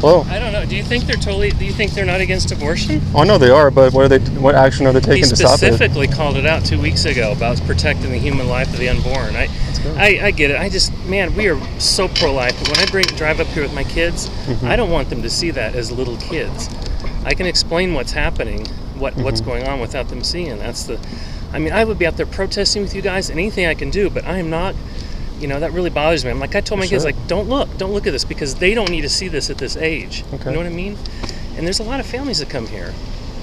Hello. I don't know. Do you think they're not against abortion? Oh, I know they are, but what action are they taking to stop it? He specifically called it out 2 weeks ago about protecting the human life of the unborn. I get it. Man, we are so pro-life. When I drive up here with my kids, I don't want them to see that as little kids. I can explain what's happening, what's going on without them seeing. I would be out there protesting with you guys, anything I can do, but I am not. That really bothers me. I told my kids, don't look at this, because they don't need to see this at this age. Okay. You know what I mean? And there's a lot of families that come here.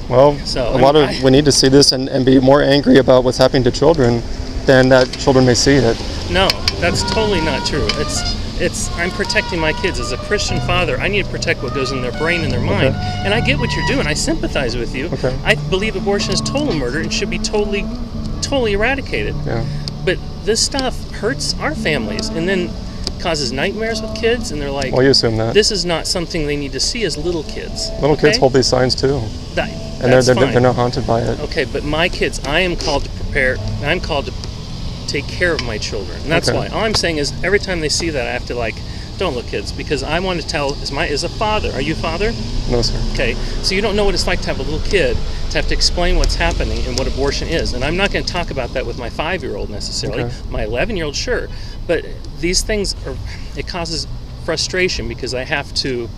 Well, we need to see this and be more angry about what's happening to children than that children may see it. No, that's totally not true. I'm protecting my kids. As a Christian father, I need to protect what goes in their brain and their mind. Okay. And I get what you're doing. I sympathize with you. Okay. I believe abortion is total murder and should be totally eradicated. Yeah. But this stuff hurts our families and then causes nightmares with kids, and they're like, well, you assume that. This is not something they need to see as little kids. Little kids hold these signs too. They're not haunted by it. Okay, but my kids, I am called to prepare, I'm called to take care of my children. And that's why. All I'm saying is every time they see that, I have to don't look, kids, because I want to tell, as a father, are you a father? No, sir. Okay, so you don't know what it's like to have a little kid, to have to explain what's happening and what abortion is. And I'm not going to talk about that with my 5-year-old necessarily. Okay. My 11-year-old, sure. But these things, it causes frustration because I have to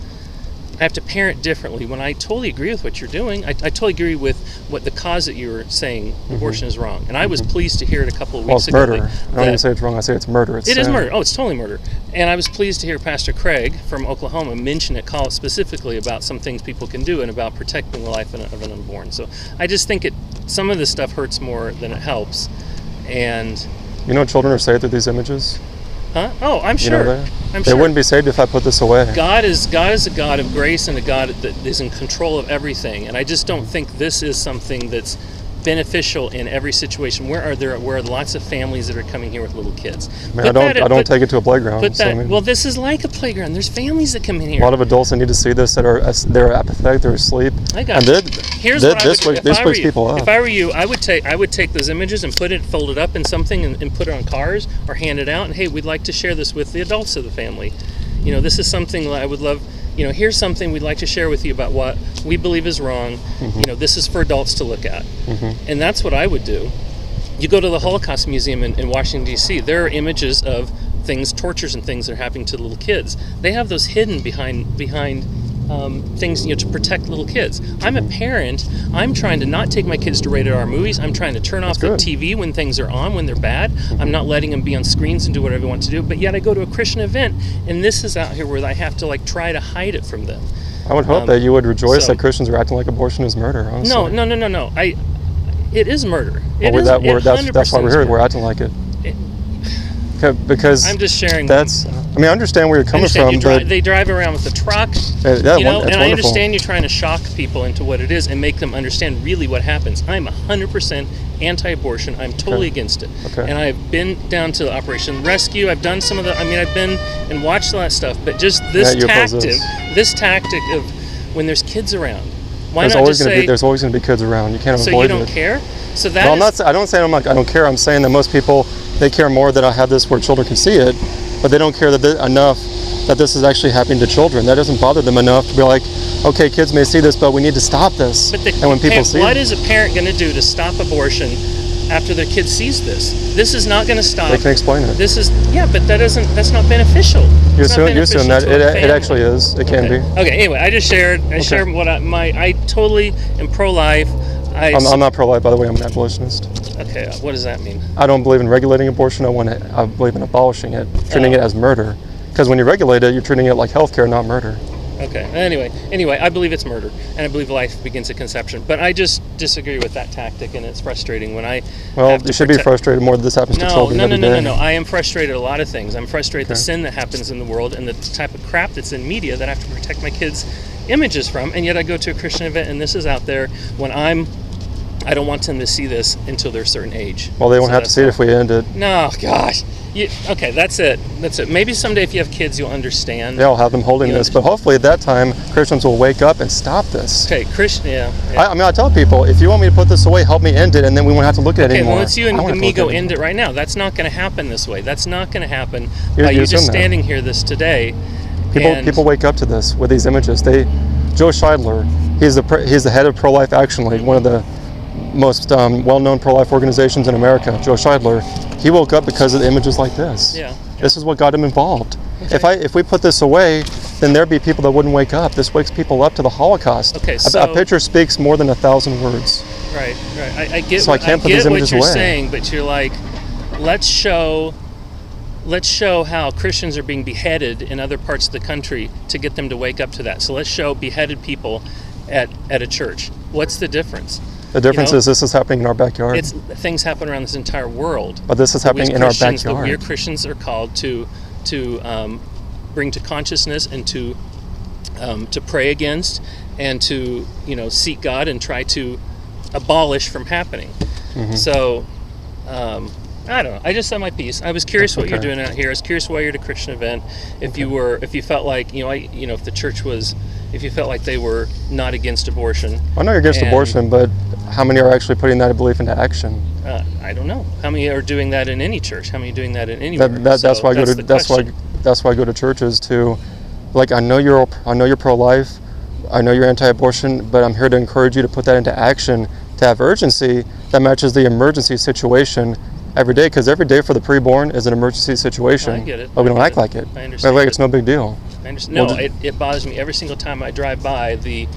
parent differently. When I totally agree with what you're doing, I totally agree with what the cause that you were saying abortion is wrong. And I was pleased to hear it a couple of weeks ago. Well, it's murder. I don't even say it's wrong. I say it's murder. It is murder. Oh, it's totally murder. And I was pleased to hear Pastor Craig from Oklahoma mention it, call it specifically about some things people can do and about protecting the life of an unborn. So I just think some of this stuff hurts more than it helps. And children are saved through these images. Huh? Oh, I'm sure. They wouldn't be saved if I put this away. God is a God of grace and a God that is in control of everything. And I just don't think this is something that's beneficial in every situation. Where are lots of families that are coming here with little kids? I don't take it to a playground. Well, this is like a playground. There's families that come in here. A lot of adults that need to see this they're apathetic, they're asleep. I got Here's what I would do. This wakes people up. If I were you, I would take those images and fold it up in something and put it on cars or hand it out. And hey, we'd like to share this with the adults of the family. This is something that I would love. Here's something we'd like to share with you about what we believe is wrong. This is for adults to look at. And that's what I would do. You go to the Holocaust Museum in Washington, D.C., there are images of tortures and things that are happening to little kids. They have those hidden behind things to protect little kids. I'm a parent. I'm trying to not take my kids to rated R movies. I'm trying to turn off the TV when things are on, when they're bad. I'm not letting them be on screens and do whatever they want to do. But yet I go to a Christian event, and this is out here where I have to try to hide it from them. I would hope that you would rejoice that Christians are acting like abortion is murder. Honestly. No. It is murder. That's why we're here. We're acting like it. Because I'm just sharing. I understand where you're coming from. They drive around with a truck, and I understand you're trying to shock people into what it is and make them understand really what happens. I'm 100% anti-abortion. I'm totally against it. Okay. And I've been down to Operation Rescue. I've done some of I've been and watched all that stuff. But just this tactic of when there's kids around. There's always going to be kids around. You can't avoid it. So you don't care? So that I don't say I don't care. I'm saying that most people, they care more that I have this where children can see it, but they don't care enough that this is actually happening to children. That doesn't bother them enough to be like, okay, kids may see this, but we need to stop this. And when people see what is a parent going to do to stop abortion after their kid sees this? This is not going to stop. They can explain it. But that's not beneficial. You assume that it actually is. It can be. Okay. Anyway, I just shared. I shared what I totally am pro-life. I'm not pro-life, by the way. I'm an abolitionist. Okay. What does that mean? I don't believe in regulating abortion. I believe in abolishing it, treating it as murder. Because when you regulate it, you're treating it like healthcare, not murder. Okay. Anyway, I believe it's murder, and I believe life begins at conception. But I just disagree with that tactic, and it's frustrating when I. Well, you should be frustrated more that this happens to children every day. No. I am frustrated at a lot of things. I'm frustrated at the sin that happens in the world and the type of crap that's in media that I have to protect my kids' images from, and yet I go to a Christian event, and this is out there when I don't want them to see this until they're a certain age. Well, they won't have to see it if we end it. No, gosh. Okay, that's it. Maybe someday if you have kids, you'll understand. Yeah, I'll have them holding this, but hopefully at that time, Christians will wake up and stop this. Okay, yeah. I tell people, if you want me to put this away, help me end it, and then we won't have to look at it anymore. Okay, well, it's you and me go end it right now. That's not going to happen this way. That's not going to happen by you just standing here today. People wake up to this with these images. Joe Scheidler, he's the head of Pro-Life Action League, one of the most well-known pro-life organizations in America. Joe Scheidler, he woke up because of the images like this. Yeah. This is what got him involved. Okay. If we put this away, then there'd be people that wouldn't wake up. This wakes people up to the Holocaust. Okay, a picture speaks more than 1,000 words. Right. I get. So I can't put these images what you're away. saying, but you're like, let's show how Christians are being beheaded in other parts of the country to get them to wake up to that. So let's show beheaded people at a church. What's the difference? The difference is this is happening in our backyard. Things happen around this entire world. But this is happening in our backyard. But we Christians are called to bring to consciousness and to pray against and to seek God and try to abolish from happening. So I don't know. I just said my piece. I was curious what you're doing out here. I was curious why you're at a Christian event. If you felt like if the church was, if you felt like they were not against abortion. I know you're against abortion, but how many are actually putting that belief into action? I don't know. How many are doing that in any church? How many are doing that in anywhere? That's why I go to churches to, like, I know you're pro-life, I know you're anti-abortion, but I'm here to encourage you to put that into action, to have urgency that matches the emergency situation every day, because every day for the preborn is an emergency situation. I get it. But we don't act like it. I understand. Like it's no big deal. I understand. No, it bothers me every single time I drive by the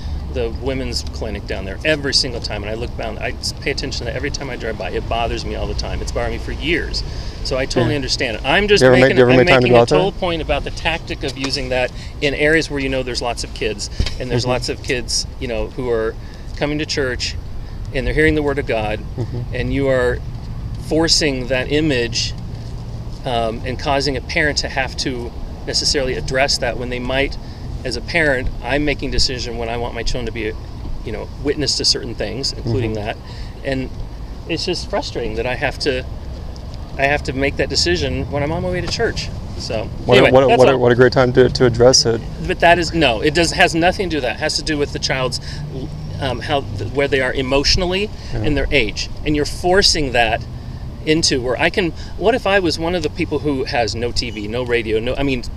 women's clinic down there. Every single time, and I look down, I pay attention to that every time I drive by. It bothers me all the time. It's bothering me for years. So I totally understand it. I'm just making a total point about the tactic of using that in areas where there's lots of kids, and there's lots of kids who are coming to church, and they're hearing the Word of God, and you are forcing that image and causing a parent to have to necessarily address that when they might, as a parent, I'm making a decision when I want my children to be, witness to certain things, including that, and it's just frustrating that I have to make that decision when I'm on my way to church. So what a great time to address it. But that is has nothing to do with that. It has to do with the child's where they are emotionally and their age, and you're forcing that into where what if I was one of the people who has no TV, no radio,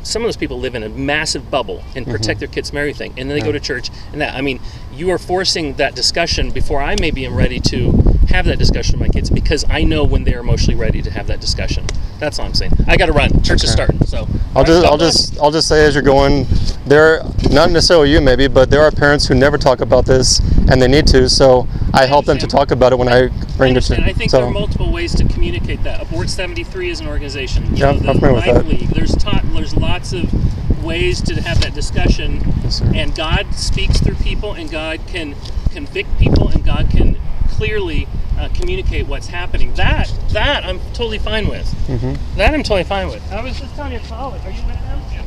some of those people live in a massive bubble and protect their kids from everything, and then they go to church, and you are forcing that discussion before I maybe am ready to have that discussion with my kids, because I know when they're emotionally ready to have that discussion. That's all I'm saying. I got to run. Church is starting, so I'll just say, as you're going, there, not necessarily you maybe, but there are parents who never talk about this, and they need to. So I help them to talk about it when I bring it to. I think there are multiple ways to communicate that. Abort 73 is an organization. I'm familiar with that. League. There's lots of ways to have that discussion, and God speaks through people, and God can convict people, and God can clearly communicate what's happening. That I'm totally fine with. That I'm totally fine with. I was just telling your colleague, are you with them? Yeah.